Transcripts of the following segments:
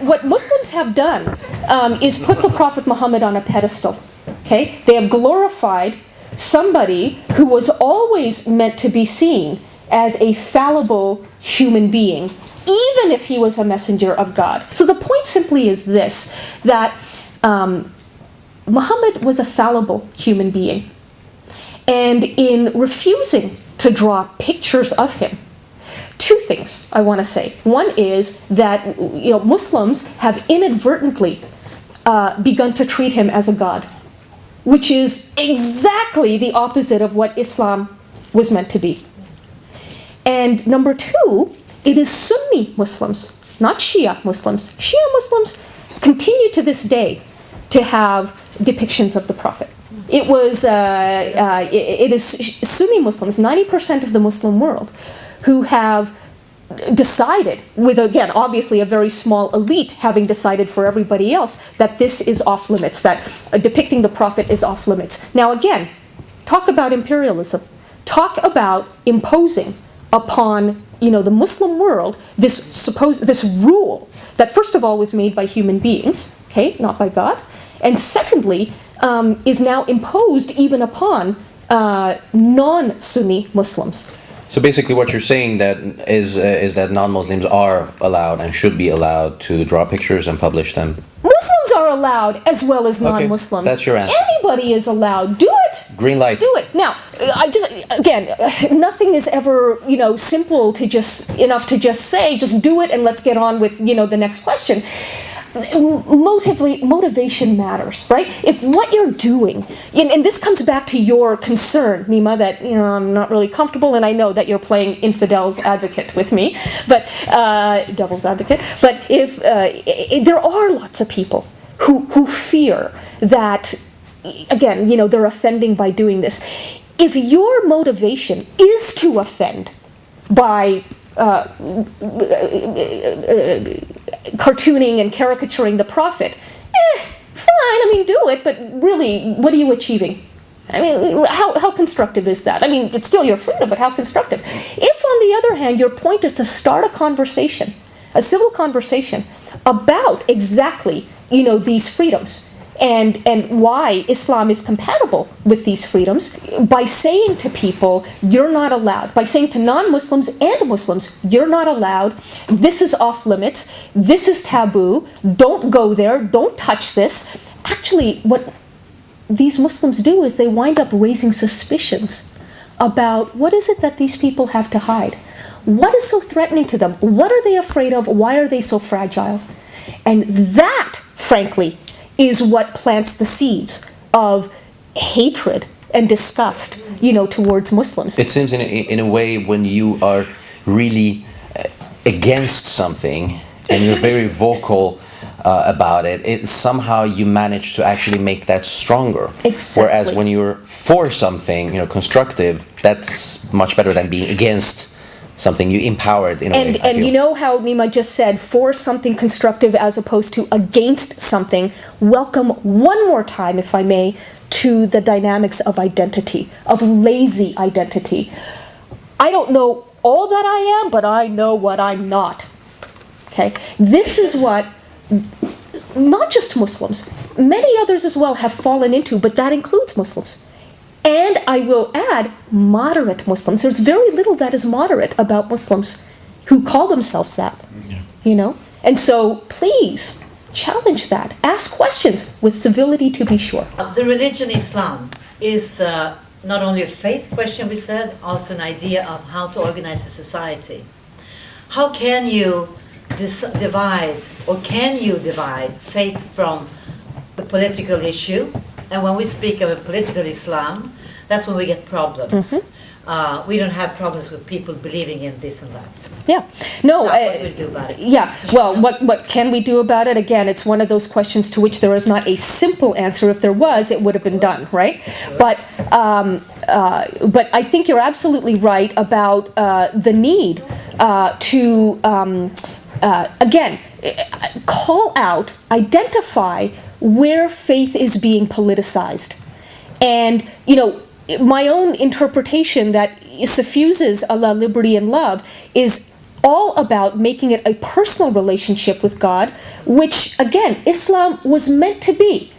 what Muslims have done is put the Prophet Muhammad on a pedestal. Okay, they have glorified somebody who was always meant to be seen as a fallible human being, even if he was a messenger of God. So the point simply is this, that Muhammad was a fallible human being. And in refusing to draw pictures of him, two things I want to say. One is that Muslims have inadvertently begun to treat him as a god, which is exactly the opposite of what Islam was meant to be. And number two, it is Sunni Muslims, not Shia Muslims. Shia Muslims continue to this day to have depictions of the Prophet. It is Sunni Muslims, 90% of the Muslim world, who have decided, with again obviously a very small elite having decided for everybody else, that this is off limits, that depicting the Prophet is off limits. Now again, talk about imperialism. Talk about imposing upon the Muslim world this rule that first of all was made by human beings, okay, not by God, and secondly is now imposed even upon non-Sunni Muslims. So basically what you're saying is that non-Muslims are allowed and should be allowed to draw pictures and publish them. Muslims are allowed as well as non-Muslims. Okay, that's your answer. Anybody is allowed. Do it. Green light. Do it. Now, nothing is ever, simple to enough to just say, just do it and let's get on with, the next question. Motivation matters, right? If what you're doing, and this comes back to your concern, Nima, that I'm not really comfortable, and I know that you're playing infidel's advocate with me, but devil's advocate. But if there are lots of people who fear that, again, they're offending by doing this. If your motivation is to offend by cartooning and caricaturing the Prophet, fine, do it, but really, what are you achieving? How constructive is that? It's still your freedom, but how constructive? If, on the other hand, your point is to start a conversation, a civil conversation, about exactly, these freedoms, and why Islam is compatible with these freedoms, by saying to people, you're not allowed, by saying to non-Muslims and Muslims, you're not allowed, this is off limits, this is taboo, don't go there, don't touch this. Actually, what these Muslims do is they wind up raising suspicions about what is it that these people have to hide. What is so threatening to them? What are they afraid of? Why are they so fragile? And that, frankly, is what plants the seeds of hatred and disgust, towards Muslims. It seems in a way when you are really against something and you're very vocal about it, somehow you manage to actually make that stronger. Exactly. Whereas when you're for something, constructive, that's much better than being against something. You empowered in a way. And you know how Nima just said, for something constructive as opposed to against something. Welcome one more time, if I may, to the dynamics of identity, of lazy identity. I don't know all that I am, but I know what I'm not. Okay? This is what not just Muslims, many others as well have fallen into, but that includes Muslims. And I will add, moderate Muslims. There's very little that is moderate about Muslims who call themselves that, And so, please, challenge that. Ask questions with civility, to be sure. The religion Islam is not only a faith question, we said, also an idea of how to organize a society. How can you divide faith from the political issue? And when we speak of a political Islam, that's when we get problems. Mm-hmm. We don't have problems with people believing in this and that. Yeah. No. What do we do about it? Yeah. Well, what can we do about it? Again, it's one of those questions to which there is not a simple answer. If there was, it would have been done, right? But I think you're absolutely right about the need to again call out, identify where faith is being politicized. And, my own interpretation that suffuses Allah, liberty, and love is all about making it a personal relationship with God, which, again, Islam was meant to be.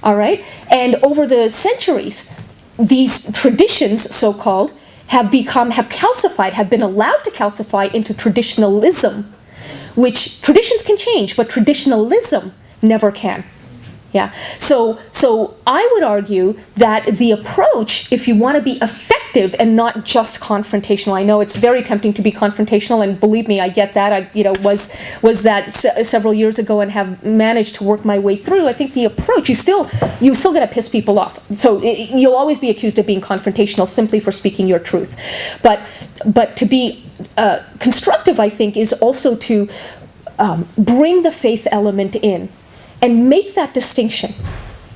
All right? And over the centuries, these traditions, so-called, have calcified, have been allowed to calcify into traditionalism, which traditions can change, but traditionalism never can. Yeah. So I would argue that the approach, if you want to be effective and not just confrontational, I know it's very tempting to be confrontational, and believe me, I get that. I was that several years ago and have managed to work my way through. I think the approach, you still going to piss people off. So you'll always be accused of being confrontational simply for speaking your truth. But to be constructive, I think, is also to bring the faith element in and make that distinction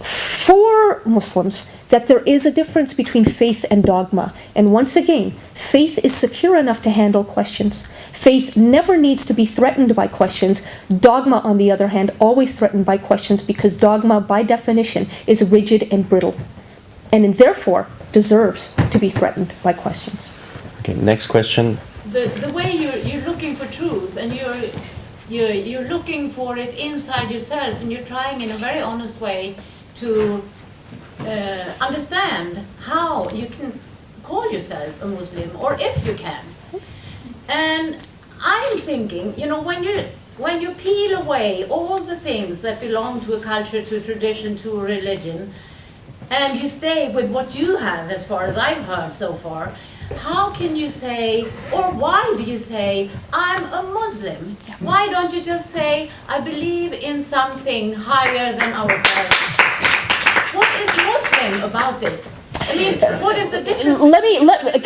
for Muslims, that there is a difference between faith and dogma. And once again, faith is secure enough to handle questions. Faith never needs to be threatened by questions. Dogma, on the other hand, always threatened by questions, because dogma, by definition, is rigid and brittle, and therefore deserves to be threatened by questions. Okay, next question. The way you're looking for truth, and you're looking for it inside yourself, and you're trying in a very honest way to understand how you can call yourself a Muslim, or if you can. And I'm thinking, when you peel away all the things that belong to a culture, to a tradition, to a religion, and you stay with what you have, as far as I've heard so far, how can you say, or why do you say, I'm a Muslim? Why don't you just say, I believe in something higher than ourselves? What is Muslim about it? I mean, what is the difference?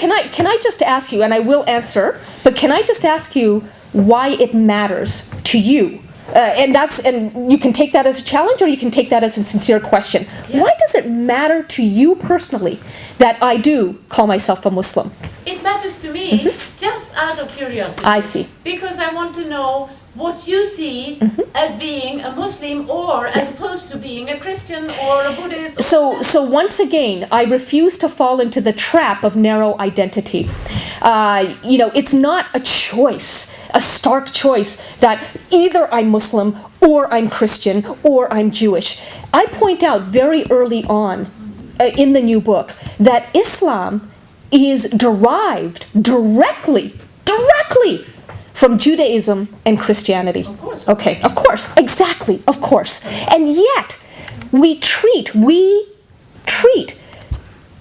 Can I just ask you, and I will answer, but can I just ask you why it matters to you? And you can take that as a challenge, or you can take that as a sincere question. Yeah. Why does it matter to you personally that I do call myself a Muslim? It matters to me just out of curiosity. I see. Because I want to know what you see as being a Muslim, or as opposed to being a Christian or a Buddhist. So once again, I refuse to fall into the trap of narrow identity. It's not a choice, a stark choice, that either I'm Muslim or I'm Christian or I'm Jewish. I point out very early on in the new book that Islam is derived directly from Judaism and Christianity. Of course. Okay, of course, exactly, of course. And yet, we treat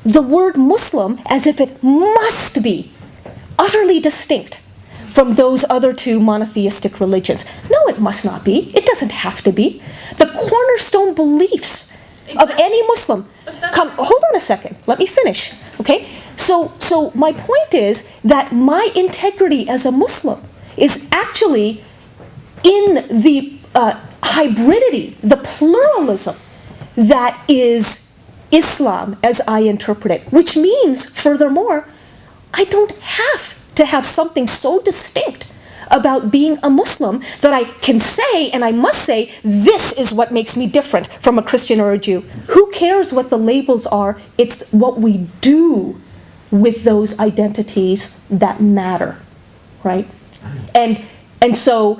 the word Muslim as if it must be utterly distinct from those other two monotheistic religions. No, it must not be. It doesn't have to be. The cornerstone beliefs of any Muslim. Hold on a second. Let me finish. Okay? So my point is that my integrity as a Muslim is actually in the hybridity, the pluralism that is Islam as I interpret it, which means, furthermore, I don't have to have something so distinct about being a Muslim that I can say, and I must say, this is what makes me different from a Christian or a Jew. Who cares what the labels are? It's what we do with those identities that matter, right? And so,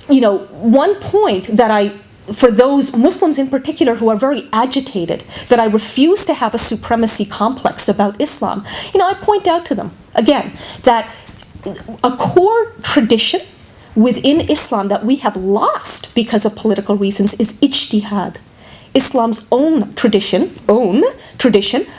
one point that for those Muslims in particular who are very agitated, that I refuse to have a supremacy complex about Islam, I point out to them, again, that a core tradition within Islam that we have lost because of political reasons is ijtihad. Islam's own tradition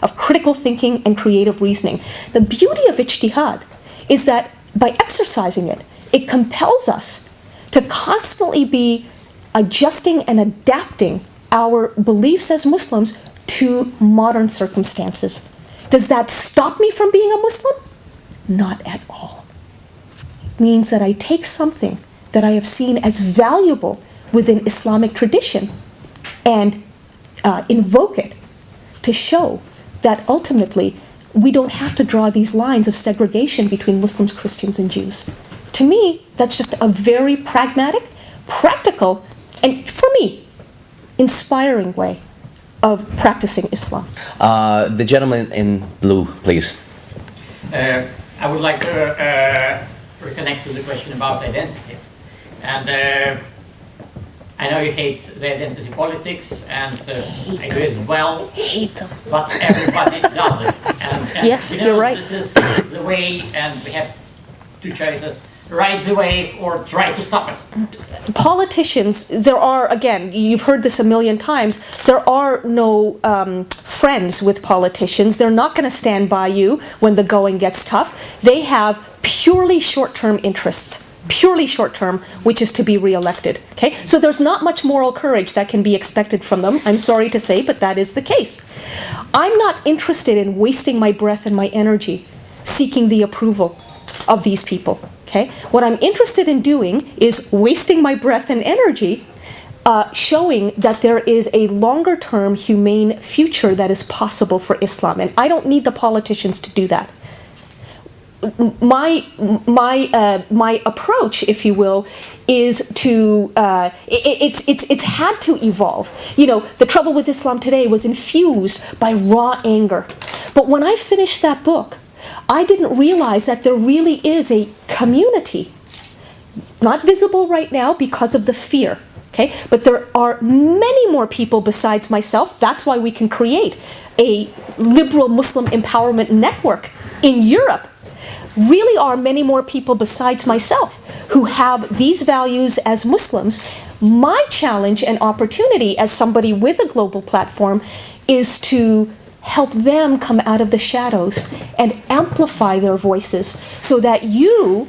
of critical thinking and creative reasoning. The beauty of ijtihad is that by exercising it, it compels us to constantly be adjusting and adapting our beliefs as Muslims to modern circumstances. Does that stop me from being a Muslim? Not at all. It means that I take something that I have seen as valuable within Islamic tradition and invoke it to show that ultimately we don't have to draw these lines of segregation between Muslims, Christians, and Jews. To me, that's just a very pragmatic, practical, and for me, inspiring way of practicing Islam. The gentleman in blue, please. I would like to reconnect to the question about identity. And I know you hate the identity politics, and I agree as well. Hate them. But everybody does it. And Yes, you know, you're right. This is the way, and we have two choices: ride the wave or try to stop it. Politicians, there are, again, you've heard this a million times, there are no friends with politicians. They're not going to stand by you when the going gets tough. They have purely short-term interests. Purely short-term, which is to be re-elected. Okay, so there's not much moral courage that can be expected from them. I'm sorry to say, but that is the case. I'm not interested in wasting my breath and my energy seeking the approval of these people. Okay, what I'm interested in doing is wasting my breath and energy showing that there is a longer-term humane future that is possible for Islam, and I don't need the politicians to do that. My approach, if you will, is to it's had to evolve. You know, the trouble with Islam today was infused by raw anger. But when I finished that book, I didn't realize that there really is a community, not visible right now because of the fear. Okay, but there are many more people besides myself. That's why we can create a liberal Muslim empowerment network in Europe. Really are many more people besides myself who have these values as Muslims. My challenge and opportunity as somebody with a global platform is to help them come out of the shadows and amplify their voices so that you,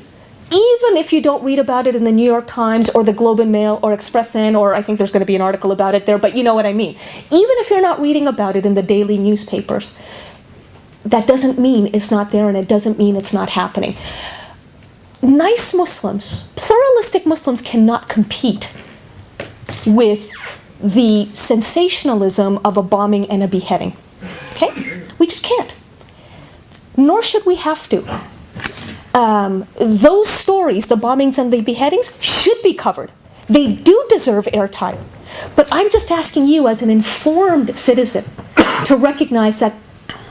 even if you don't read about it in the New York Times or the Globe and Mail or Expressen, or I think there's going to be an article about it there, but you know what I mean. Even if you're not reading about it in the daily newspapers, that doesn't mean it's not there, and it doesn't mean it's not happening. Nice Muslims, pluralistic Muslims cannot compete with the sensationalism of a bombing and a beheading. Okay? We just can't. Nor should we have to. Those stories, the bombings and the beheadings, should be covered. They do deserve airtime. But I'm just asking you as an informed citizen to recognize that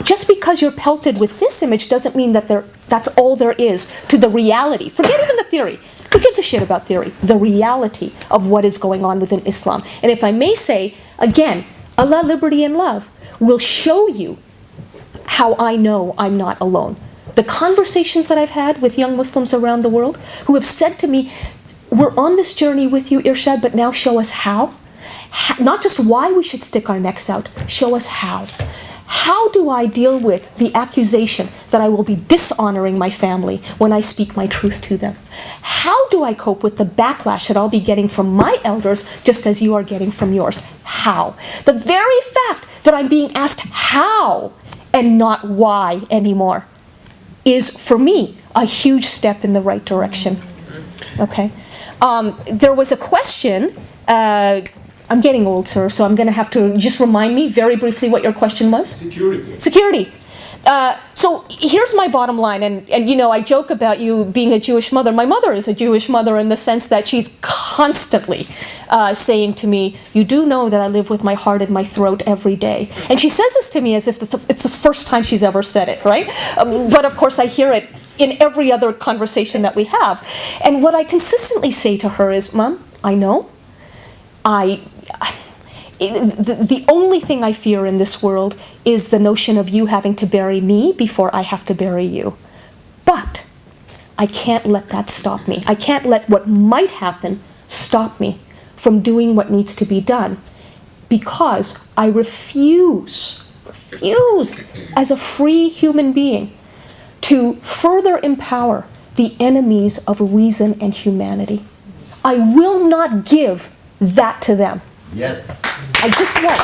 just because you're pelted with this image doesn't mean that that's all there is to the reality. Forget even the theory. Who gives a shit about theory? The reality of what is going on within Islam. And if I may say, again, Allah, liberty, and love will show you how I know I'm not alone. The conversations that I've had with young Muslims around the world who have said to me, we're on this journey with you, Irshad, but now show us how. Not just why we should stick our necks out, show us how. How do I deal with the accusation that I will be dishonoring my family when I speak my truth to them? How do I cope with the backlash that I'll be getting from my elders just as you are getting from yours? How? The very fact that I'm being asked how and not why anymore is, for me, a huge step in the right direction. Okay? There was a question. I'm getting old, sir, so I'm going to have to just remind me very briefly what your question was. Security. Security. So here's my bottom line, and you know, I joke about you being a Jewish mother. My mother is a Jewish mother in the sense that she's constantly saying to me, you do know that I live with my heart in my throat every day. And she says this to me as if it's the first time she's ever said it, right? But of course I hear it in every other conversation that we have. And what I consistently say to her is, Mom, I know. The only thing I fear in this world is the notion of you having to bury me before I have to bury you. But I can't let that stop me. I can't let what might happen stop me from doing what needs to be done, because I refuse as a free human being to further empower the enemies of reason and humanity. I will not give that to them. Yes. I just won't.